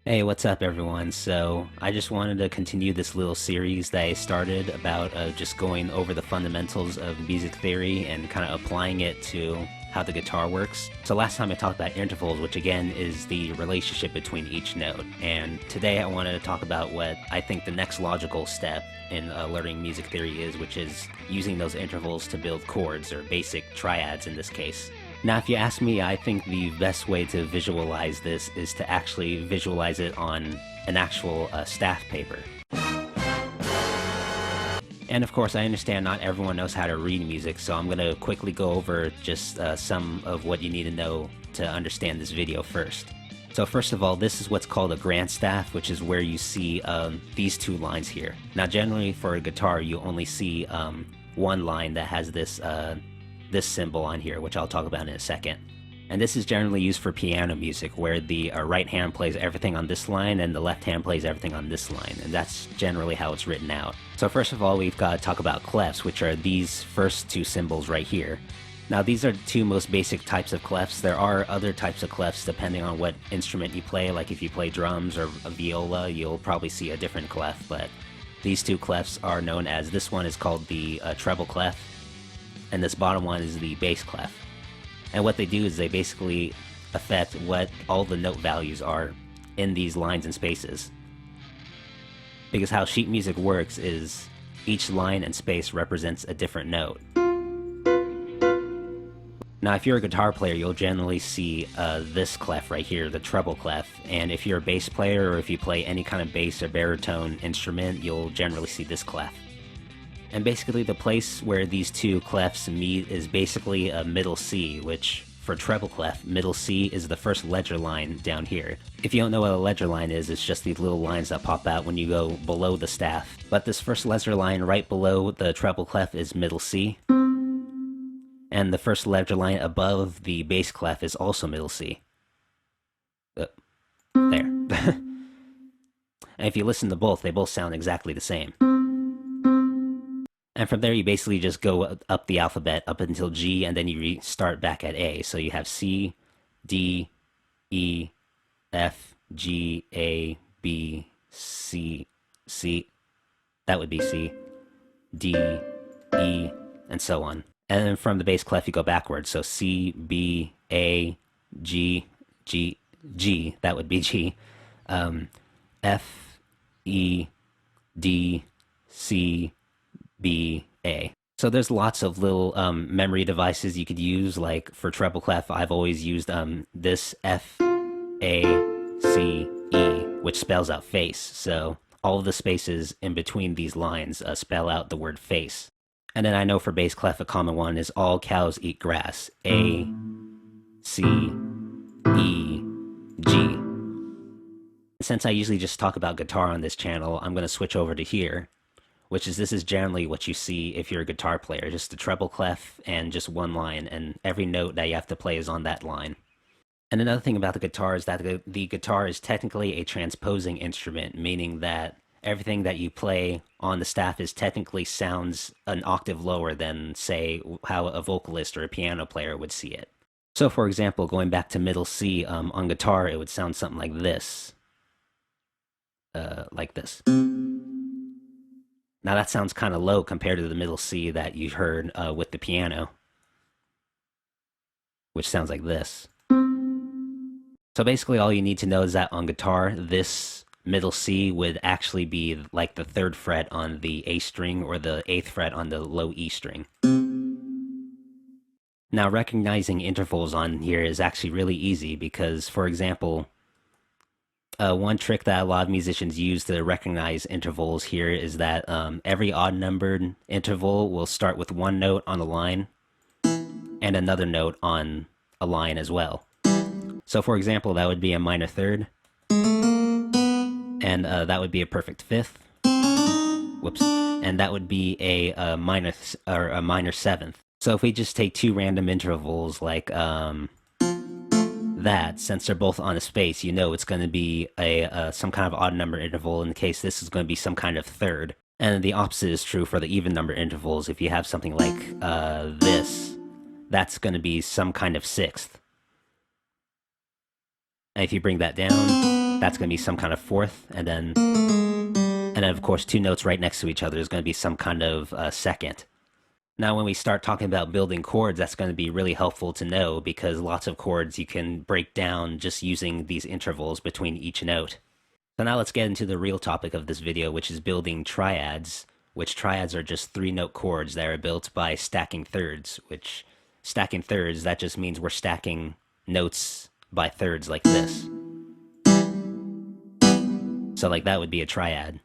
Hey, what's up, everyone? So, I just wanted to continue this little series that I started about just going over the fundamentals of music theory and kind of applying it to how the guitar works. So, last time I talked about intervals, which again is the relationship between each note. And today I wanted to talk about what I think the next logical step in learning music theory is, which is using those intervals to build chords, or basic triads in this case. Now, if you ask me, I think the best way to visualize this is to actually visualize it on an actual staff paper. And of course, I understand not everyone knows how to read music, so I'm going to quickly go over just some of what you need to know to understand this video first. So first of all, this is what's called a grand staff, which is where you see these two lines here. Now, generally for a guitar, you only see one line that has this symbol on here, which I'll talk about in a second. And this is generally used for piano music, where the right hand plays everything on this line and the left hand plays everything on this line, and that's generally how it's written out. So first of all, we've got to talk about clefs, which are these first two symbols right here. Now, these are the two most basic types of clefs. There are other types of clefs depending on what instrument you play, like if you play drums or a viola, you'll probably see a different clef, but these two clefs are known as, this one is called the treble clef, and this bottom one is the bass clef. And what they do is they basically affect what all the note values are in these lines and spaces. Because how sheet music works is each line and space represents a different note. Now, if you're a guitar player, you'll generally see this clef right here, the treble clef. And if you're a bass player, or if you play any kind of bass or baritone instrument, you'll generally see this clef. And basically the place where these two clefs meet is basically a middle C, which for treble clef, middle C is the first ledger line down here. If you don't know what a ledger line is, it's just these little lines that pop out when you go below the staff. But this first ledger line right below the treble clef is middle C. And the first ledger line above the bass clef is also middle C. There. And if you listen to both, they both sound exactly the same. And from there, you basically just go up the alphabet up until G, and then you restart back at A. So you have C, D, E, F, G, A, B, C, C. That would be C, D, E, and so on. And then from the bass clef, you go backwards. So C, B, A, G, G, G. That would be G. F, E, D, C, B, A. So there's lots of little memory devices you could use. Like for treble clef, I've always used this F, A, C, E, which spells out face. So all of the spaces in between these lines spell out the word face. And then I know for bass clef, a common one is all cows eat grass. A, C, E, G. Since I usually just talk about guitar on this channel, I'm going to switch over to here, which is, this is generally what you see if you're a guitar player, just a treble clef and just one line, and every note that you have to play is on that line. And another thing about the guitar is that the guitar is technically a transposing instrument, meaning that everything that you play on the staff is technically sounds an octave lower than, say, how a vocalist or a piano player would see it. So for example, going back to middle C, on guitar, it would sound something like this. Like this. Now that sounds kind of low compared to the middle C that you heard with the piano, which sounds like this. So basically all you need to know is that on guitar, this middle C would actually be like the 3rd fret on the A string or the 8th fret on the low E string. Now recognizing intervals on here is actually really easy because, for example, one trick that a lot of musicians use to recognize intervals here is that every odd-numbered interval will start with one note on a line and another note on a line as well. So for example, that would be a minor 3rd, and that would be a perfect 5th. Whoops. And that would be a minor 7th. So if we just take two random intervals like that, since they're both on a space, you know it's going to be some kind of odd number interval. In the case, this is going to be some kind of 3rd. And the opposite is true for the even number intervals. If you have something like this, that's going to be some kind of 6th. And if you bring that down, that's going to be some kind of fourth, and then of course 2 notes right next to each other is going to be some kind of second. Now when we start talking about building chords, that's going to be really helpful to know, because lots of chords you can break down just using these intervals between each note. So now let's get into the real topic of this video, which is building triads, which triads are just 3-note chords that are built by stacking thirds, which stacking thirds, that just means we're stacking notes by thirds like this. So like that would be a triad.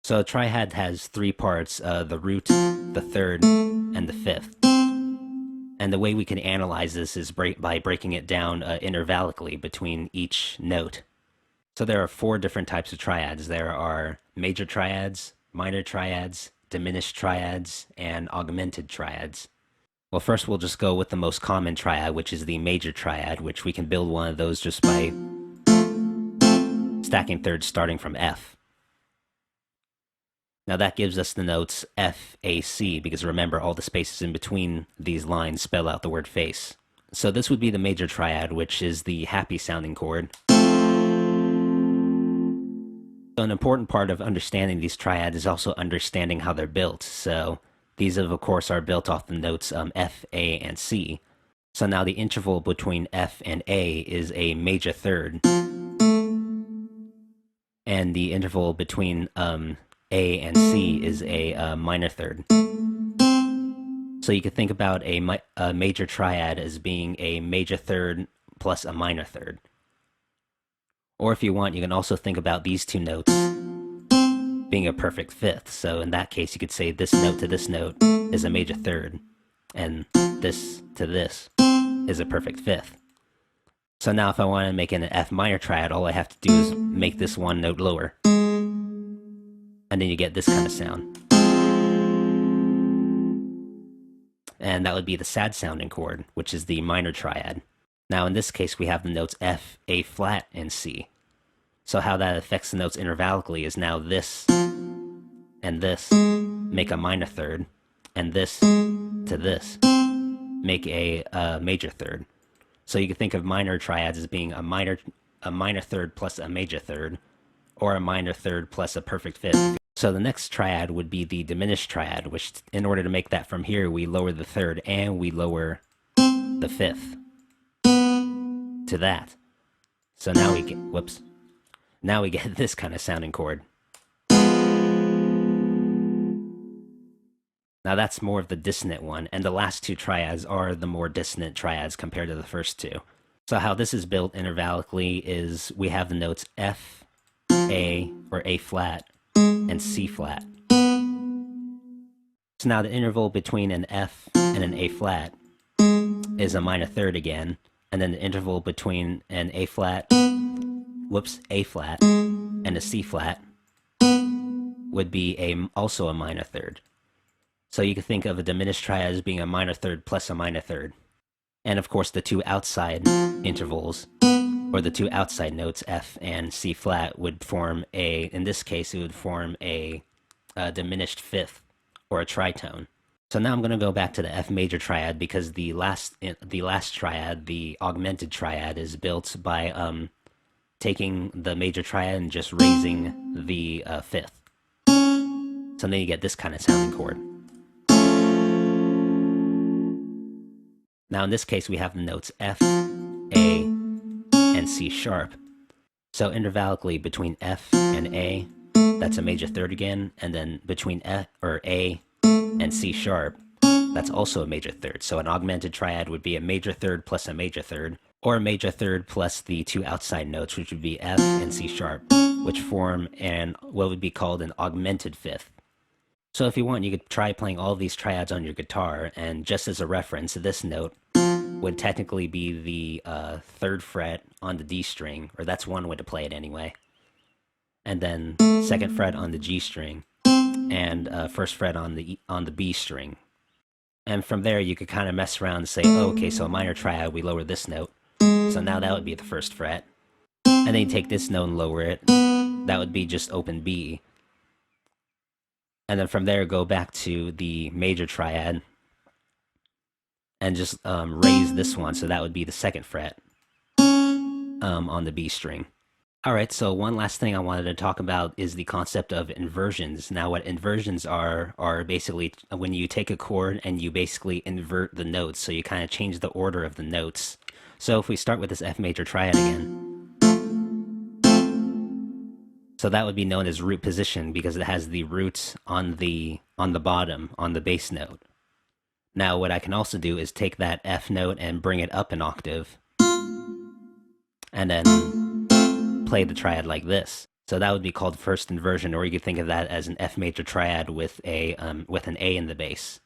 So a triad has 3 parts, the root, the third, and the fifth. And the way we can analyze this is by breaking it down intervallically between each note. So there are 4 different types of triads. There are major triads, minor triads, diminished triads, and augmented triads. Well, first we'll just go with the most common triad, which is the major triad, which we can build one of those just by stacking thirds starting from F. Now that gives us the notes F, A, C, because remember, all the spaces in between these lines spell out the word face. So this would be the major triad, which is the happy sounding chord. So an important part of understanding these triads is also understanding how they're built. So these, of course, are built off the notes F, A, and C. So now the interval between F and A is a major third. And the interval between A and C is a minor third. So you could think about a major triad as being a major third plus a minor third. Or if you want, you can also think about these 2 notes being a perfect fifth. So in that case, you could say this note to this note is a major third, and this to this is a perfect fifth. So now if I want to make an F minor triad, all I have to do is make this 1 note lower. And then you get this kind of sound. And that would be the sad sounding chord, which is the minor triad. Now in this case, we have the notes F, A flat, and C. So how that affects the notes intervallically is now this and this make a minor third, and this to this make a major third. So you can think of minor triads as being a minor third plus a major third, or a minor third plus a perfect fifth. So the next triad would be the diminished triad, which in order to make that from here, we lower the third and we lower the fifth to that. So now we get, now we get this kind of sounding chord. Now that's more of the dissonant one, and the last 2 triads are the more dissonant triads compared to the first 2. So how this is built intervallically is we have the notes F, A, or A flat, and C flat. So now the interval between an F and an A flat is a minor third again, and then the interval between an A flat, A flat, and a C flat would be also a minor third. So you can think of a diminished triad as being a minor third plus a minor third. And of course the 2 outside intervals, or the 2 outside notes, F and C flat, would form in this case, it would form a diminished fifth, or a tritone. So now I'm going to go back to the F major triad, because the last triad, the augmented triad, is built by taking the major triad and just raising the fifth. So then you get this kind of sounding chord. Now in this case, we have the notes F, A, and C sharp. So intervallically between F and A, that's a major third again, and then between A and C sharp, that's also a major third. So an augmented triad would be a major third plus a major third, or a major third plus the 2 outside notes, which would be F and C sharp, which form what would be called an augmented fifth. So if you want, you could try playing all of these triads on your guitar, and just as a reference, this note would technically be the 3rd fret on the D string, or that's one way to play it anyway. And then 2nd fret on the G string, and 1st fret on the B string. And from there, you could kind of mess around and say, oh, okay, so a minor triad, we lower this note. So now that would be the 1st fret. And then you take this note and lower it. That would be just open B. And then from there, go back to the major triad and just raise this one. So that would be the 2nd fret on the B string. Alright, so one last thing I wanted to talk about is the concept of inversions. Now, what inversions are basically when you take a chord and you basically invert the notes, so you kind of change the order of the notes. So if we start with this F major triad again, so that would be known as root position because it has the root on the bottom, on the bass note. Now, what I can also do is take that F note and bring it up an octave, and then play the triad like this. So that would be called first inversion, or you could think of that as an F major triad with an A in the bass.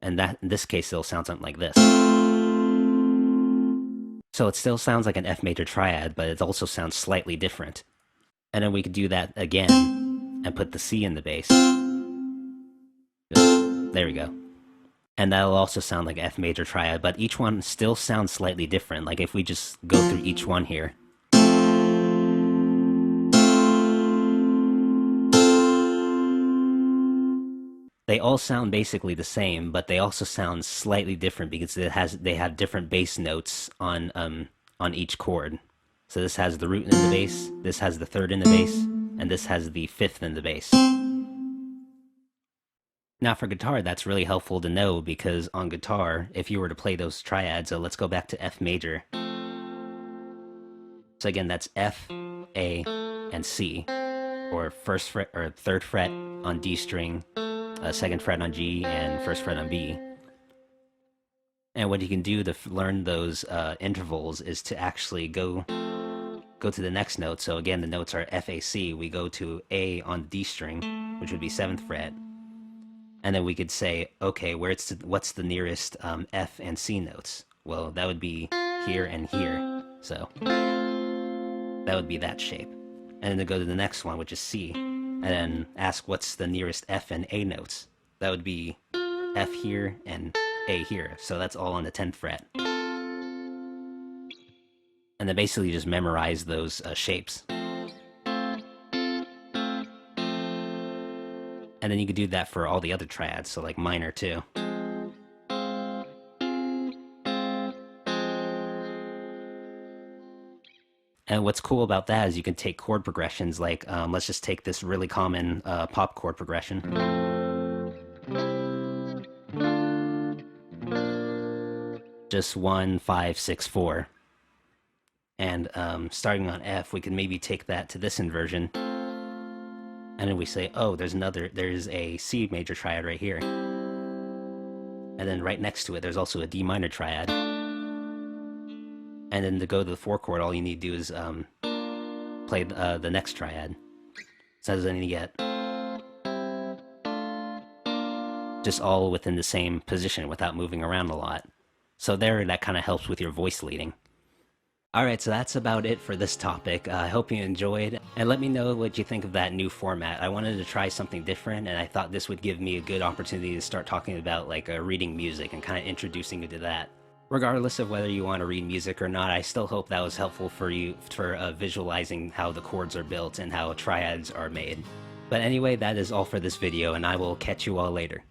And that, in this case, it'll sound something like this. So it still sounds like an F major triad, but it also sounds slightly different. And then we could do that again and put the C in the bass. There we go. And that'll also sound like F major triad, but each one still sounds slightly different. Like if we just go through each one here. They all sound basically the same, but they also sound slightly different because they have different bass notes on each chord. So this has the root in the bass, this has the third in the bass, and this has the fifth in the bass. Now for guitar, that's really helpful to know because on guitar, if you were to play those triads, so let's go back to F major. So again, that's F, A, and C, or first fret or third fret on D string, second fret on G, and first fret on B. And what you can do to learn those intervals is to actually go to the next note. So again, the notes are F, A, C. We go to A on D string, which would be 7th fret. And then we could say, okay, what's the nearest F and C notes? Well, that would be here and here. So that would be that shape. And then to go to the next one, which is C, and then ask what's the nearest F and A notes. That would be F here and A here. So that's all on the 10th fret. And then basically just memorize those shapes. And then you could do that for all the other triads, so like minor too. And what's cool about that is you can take chord progressions, like let's just take this really common pop chord progression. Just 1, 5, 6, 4. And starting on F, we could maybe take that to this inversion. And then we say, oh, there's a C major triad right here. And then right next to it, there's also a D minor triad. And then to go to the 4 chord, all you need to do is play the next triad. So then you get just all within the same position without moving around a lot. So there, that kind of helps with your voice leading. Alright, so that's about it for this topic. I hope you enjoyed, and let me know what you think of that new format. I wanted to try something different, and I thought this would give me a good opportunity to start talking about like reading music and kind of introducing you to that. Regardless of whether you want to read music or not, I still hope that was helpful for you for visualizing how the chords are built and how triads are made. But anyway, that is all for this video, and I will catch you all later.